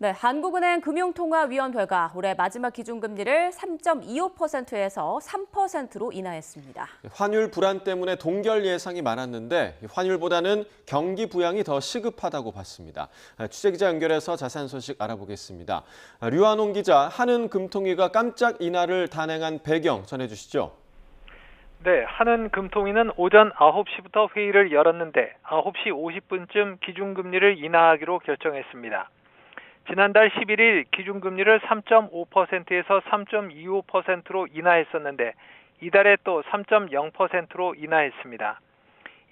네, 한국은행 금융통화위원회가 올해 마지막 기준금리를 3.25%에서 3%로 인하했습니다. 환율 불안 때문에 동결 예상이 많았는데 환율보다는 경기 부양이 더 시급하다고 봤습니다. 취재기자 연결해서 자세한 소식 알아보겠습니다. 류한홍 기자, 한은금통위가 깜짝 인하를 단행한 배경 전해주시죠. 네, 한은금통위는 오전 9시부터 회의를 열었는데 9시 50분쯤 기준금리를 인하하기로 결정했습니다. 지난달 11일 기준금리를 3.5%에서 3.25%로 인하했었는데 이달에 또 3.0%로 인하했습니다.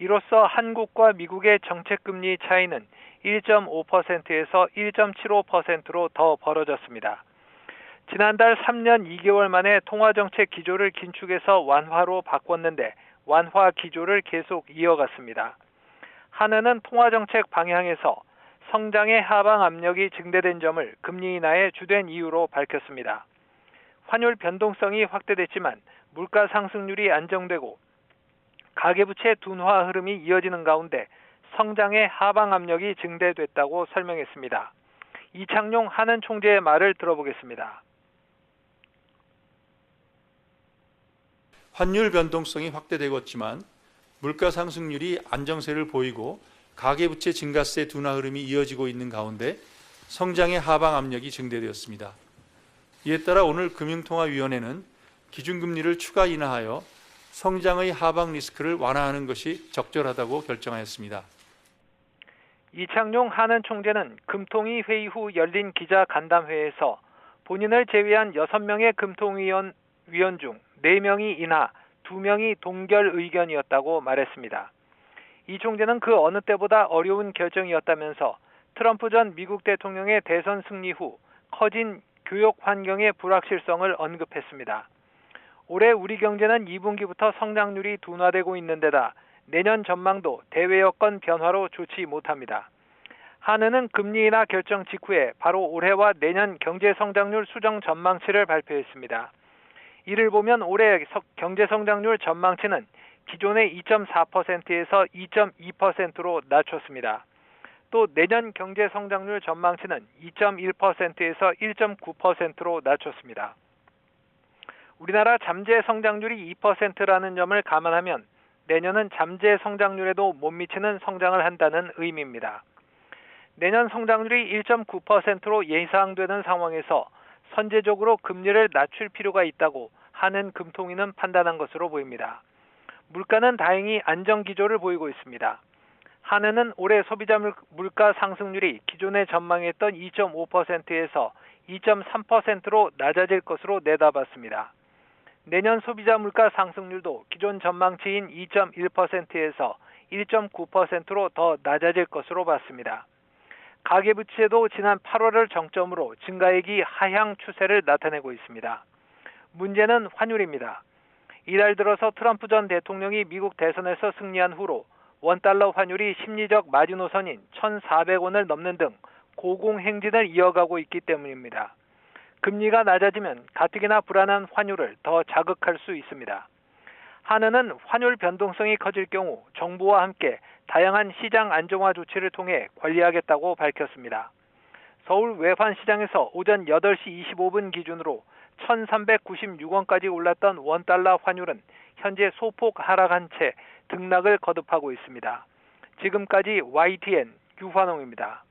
이로써 한국과 미국의 정책금리 차이는 1.5%에서 1.75%로 더 벌어졌습니다. 지난달 3년 2개월 만에 통화정책 기조를 긴축해서 완화로 바꿨는데 완화 기조를 계속 이어갔습니다. 한은은 통화정책 방향에서 성장의 하방 압력이 증대된 점을 금리 인하의 주된 이유로 밝혔습니다. 환율 변동성이 확대됐지만 물가 상승률이 안정되고 가계부채 둔화 흐름이 이어지는 가운데 성장의 하방 압력이 증대됐다고 설명했습니다. 이창용 한은 총재의 말을 들어보겠습니다. 환율 변동성이 확대되고 있지만 물가 상승률이 안정세를 보이고 가계부채 증가세 둔화 흐름이 이어지고 있는 가운데 성장의 하방 압력이 증대되었습니다. 이에 따라 오늘 금융통화위원회는 기준금리를 추가 인하하여 성장의 하방 리스크를 완화하는 것이 적절하다고 결정하였습니다. 이창용 한은 총재는 금통위 회의 후 열린 기자 간담회에서 본인을 제외한 6명의 금통위원 중 4명이 인하, 2명이 동결 의견이었다고 말했습니다. 이 총재는 그 어느 때보다 어려운 결정이었다면서 트럼프 전 미국 대통령의 대선 승리 후 커진 교역 환경의 불확실성을 언급했습니다. 올해 우리 경제는 2분기부터 성장률이 둔화되고 있는 데다 내년 전망도 대외 여건 변화로 좋지 못합니다. 한은은 금리 인하 결정 직후에 바로 올해와 내년 경제 성장률 수정 전망치를 발표했습니다. 이를 보면 올해 경제 성장률 전망치는 기존의 2.4%에서 2.2%로 낮췄습니다. 또 내년 경제 성장률 전망치는 2.1%에서 1.9%로 낮췄습니다. 우리나라 잠재 성장률이 2%라는 점을 감안하면 내년은 잠재 성장률에도 못 미치는 성장을 한다는 의미입니다. 내년 성장률이 1.9%로 예상되는 상황에서 선제적으로 금리를 낮출 필요가 있다고 한은금통위는 판단한 것으로 보입니다. 물가는 다행히 안정 기조를 보이고 있습니다. 한은은 올해 소비자 물가 상승률이 기존에 전망했던 2.5%에서 2.3%로 낮아질 것으로 내다봤습니다. 내년 소비자 물가 상승률도 기존 전망치인 2.1%에서 1.9%로 더 낮아질 것으로 봤습니다. 가계부채도 지난 8월을 정점으로 증가액이 하향 추세를 나타내고 있습니다. 문제는 환율입니다. 이달 들어서 트럼프 전 대통령이 미국 대선에서 승리한 후로 원달러 환율이 심리적 마지노선인 1,400원을 넘는 등 고공행진을 이어가고 있기 때문입니다. 금리가 낮아지면 가뜩이나 불안한 환율을 더 자극할 수 있습니다. 한은은 환율 변동성이 커질 경우 정부와 함께 다양한 시장 안정화 조치를 통해 관리하겠다고 밝혔습니다. 서울 외환시장에서 오전 8시 25분 기준으로 1,396원까지 올랐던 원달러 환율은 현재 소폭 하락한 채 등락을 거듭하고 있습니다. 지금까지 YTN 유환홍입니다.